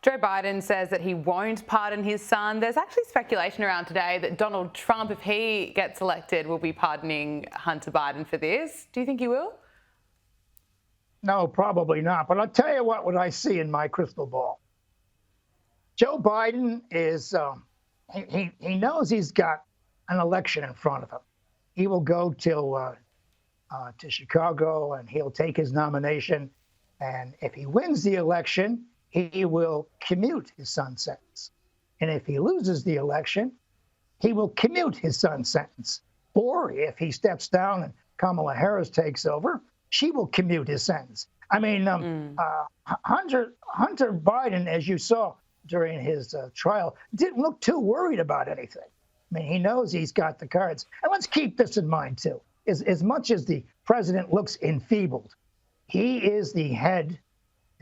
Joe Biden says that he won't pardon his son. There's actually speculation around today that Donald Trump, if he gets elected, will be pardoning Hunter Biden for this. Do you think he will? No, probably not. But I'll tell you what I see in my crystal ball. Joe Biden is, he knows he's got an election in front of him. He will go to Chicago and he'll take his nomination. And if he wins the election, he will commute his son's sentence. And if he loses the election, he will commute his son's sentence. Or if he steps down and Kamala Harris takes over, she will commute his sentence. I mean, Hunter Biden, as you saw during his trial, didn't look too worried about anything. I mean, he knows he's got the cards. And let's keep this in mind, too. As much as the president looks enfeebled, he is the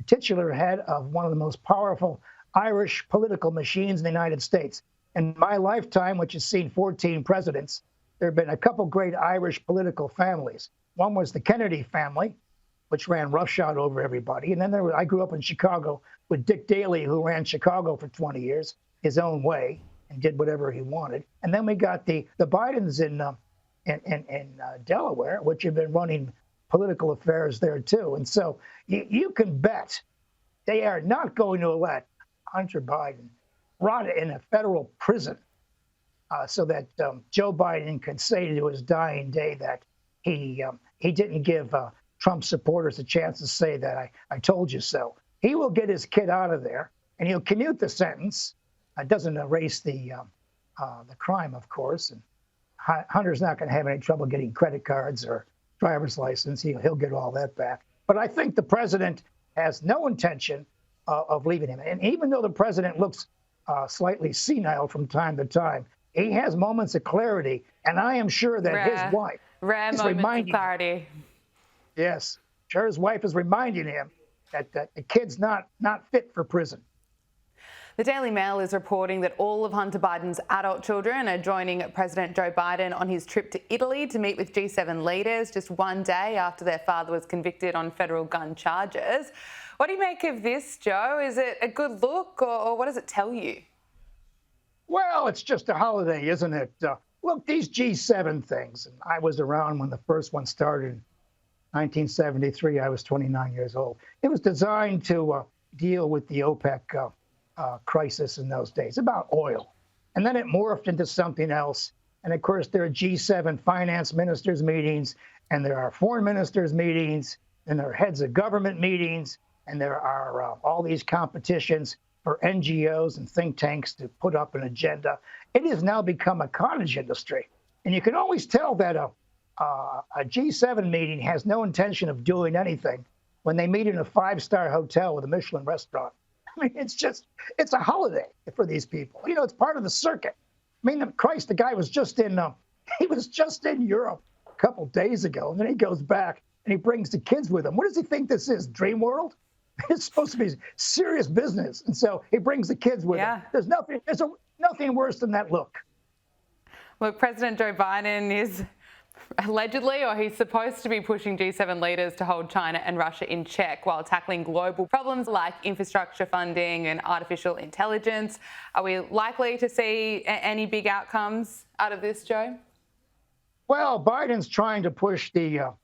titular head of one of the most powerful Irish political machines in the United States. In my lifetime, which has seen 14 presidents, there have been a couple great Irish political families. One was the Kennedy family, which ran roughshod over everybody. And then I grew up in Chicago with Dick Daley, who ran Chicago for 20 years his own way and did whatever he wanted. And then we got the Bidens in Delaware, which have been running political affairs there too. And so you can bet they are not going to let Hunter Biden rot in a federal prison so that Joe Biden can say to his dying day that he didn't give Trump supporters a chance to say that I told you so. He will get his kid out of there and he'll commute the sentence. It doesn't erase the crime, of course. And Hunter's not going to have any trouble getting credit cards or driver's license. He'll get all that back. But I think the president has no intention of leaving him. And even though the president looks slightly senile from time to time, he has moments of clarity. And I am sure that his wife is reminding him. Yes, sure, his wife is reminding him that the kid's not fit for prison. The Daily Mail is reporting that all of Hunter Biden's adult children are joining President Joe Biden on his trip to Italy to meet with G7 leaders just one day after their father was convicted on federal gun charges. What do you make of this, Joe? Is it a good look or what does it tell you? Well, it's just a holiday, isn't it? Look, these G7 things, and I was around when the first one started in 1973. I was 29 years old. It was designed to deal with the OPEC crisis in those days about oil. And then it morphed into something else. And of course, there are G7 finance ministers meetings, and there are foreign ministers meetings, and there are heads of government meetings, and there are all these competitions for NGOs and think tanks to put up an agenda. It has now become a cottage industry. And you can always tell that a G7 meeting has no intention of doing anything when they meet in a five-star hotel with a Michelin restaurant. I mean, it's a holiday for these people. You know, it's part of the circuit. I mean, Christ, the guy was just in Europe a couple days ago, and then he goes back and he brings the kids with him. What does he think this is, Dream World? It's supposed to be serious business, and so he brings the kids with him. There's nothing worse than that look. Look, President Joe Biden is allegedly, or he's supposed to be pushing G7 leaders to hold China and Russia in check while tackling global problems like infrastructure funding and artificial intelligence. Are we likely to see any big outcomes out of this, Joe? Well, Biden's trying to push the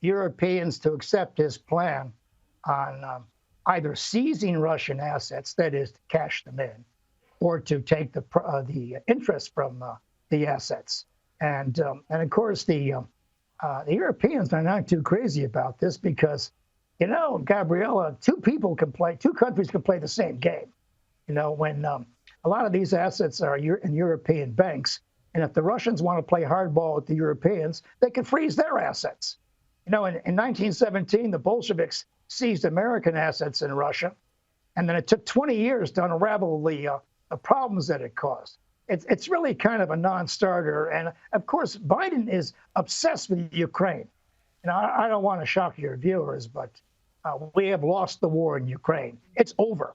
Europeans to accept his plan on either seizing Russian assets, that is, to cash them in, or to take the interest from the assets. And of course, the Europeans are not too crazy about this because, you know, Gabriella, two countries can play the same game. You know, when a lot of these assets are in European banks, and if the Russians want to play hardball with the Europeans, they can freeze their assets. You know, in 1917, the Bolsheviks seized American assets in Russia, and then it took 20 years to unravel the problems that it caused. It's really kind of a non-starter. And of course, Biden is obsessed with Ukraine. And I don't want to shock your viewers, but we have lost the war in Ukraine. It's over.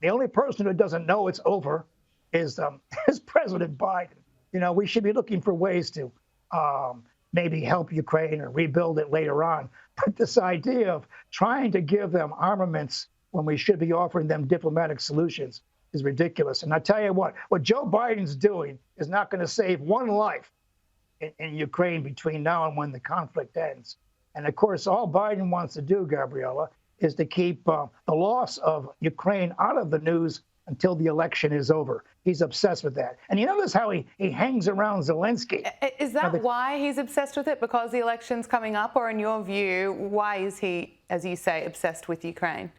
The only person who doesn't know it's over is President Biden. You know, we should be looking for ways to maybe help Ukraine or rebuild it later on. But this idea of trying to give them armaments when we should be offering them diplomatic solutions is ridiculous. And I tell you what Joe Biden's doing is not going to save one life in Ukraine between now and when the conflict ends. And of course, all Biden wants to do, Gabriella, is to keep the loss of Ukraine out of the news until the election is over. He's obsessed with that. And you notice how he hangs around Zelensky. Is that why he's obsessed with it? Because the election's coming up? Or in your view, why is he, as you say, obsessed with Ukraine?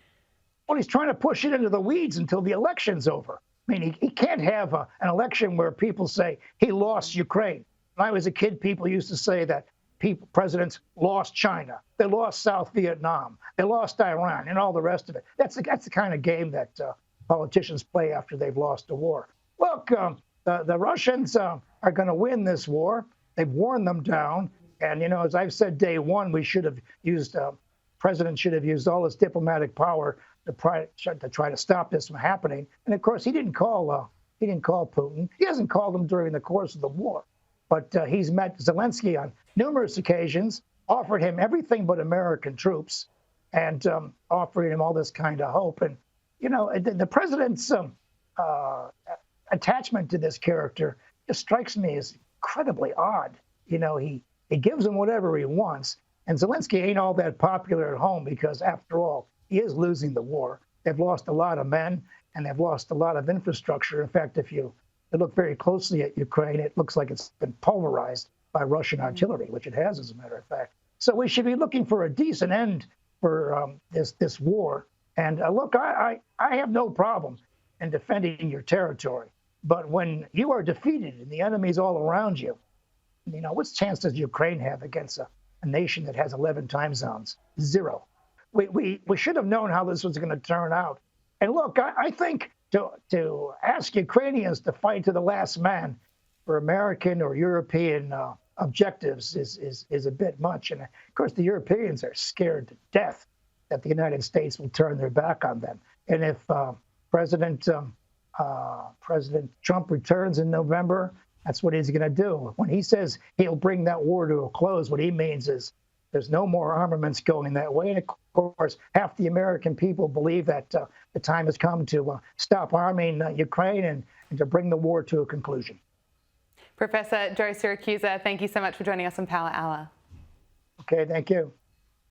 Well, he's trying to push it into the weeds until the election's over. I mean, he can't have an election where people say he lost Ukraine. When I was a kid, people used to say that presidents lost China, they lost South Vietnam, they lost Iran, and all the rest of it. That's the kind of game that politicians play after they've lost a war. Look, the Russians are going to win this war. They've worn them down. And, as I've said day one, we should have used, President should have used all his diplomatic power to try to stop this from happening. And of course, he didn't call Putin. He hasn't called him during the course of the war. But he's met Zelensky on numerous occasions, offered him everything but American troops, and offering him all this kind of hope. And, the president's attachment to this character just strikes me as incredibly odd. He gives him whatever he wants. And Zelensky ain't all that popular at home because, after all, he is losing the war. They've lost a lot of men, and they've lost a lot of infrastructure. In fact, if you look very closely at Ukraine, it looks like it's been pulverized by Russian artillery, which it has, as a matter of fact. So we should be looking for a decent end for this war. And look, I have no problem in defending your territory. But when you are defeated and the enemy's all around you, what chance does Ukraine have against a nation that has 11 time zones? Zero. We should have known how this was going to turn out. And look, I think to ask Ukrainians to fight to the last man for American or European objectives is a bit much. And of course, the Europeans are scared to death that the United States will turn their back on them. And if President Trump returns in November, that's what he's going to do. When he says he'll bring that war to a close, what he means is there's no more armaments going that way. And of course, half the American people believe that the time has come to stop arming Ukraine and to bring the war to a conclusion. Professor Joe Siracusa, thank you so much for joining us on Power Hour. Okay, thank you.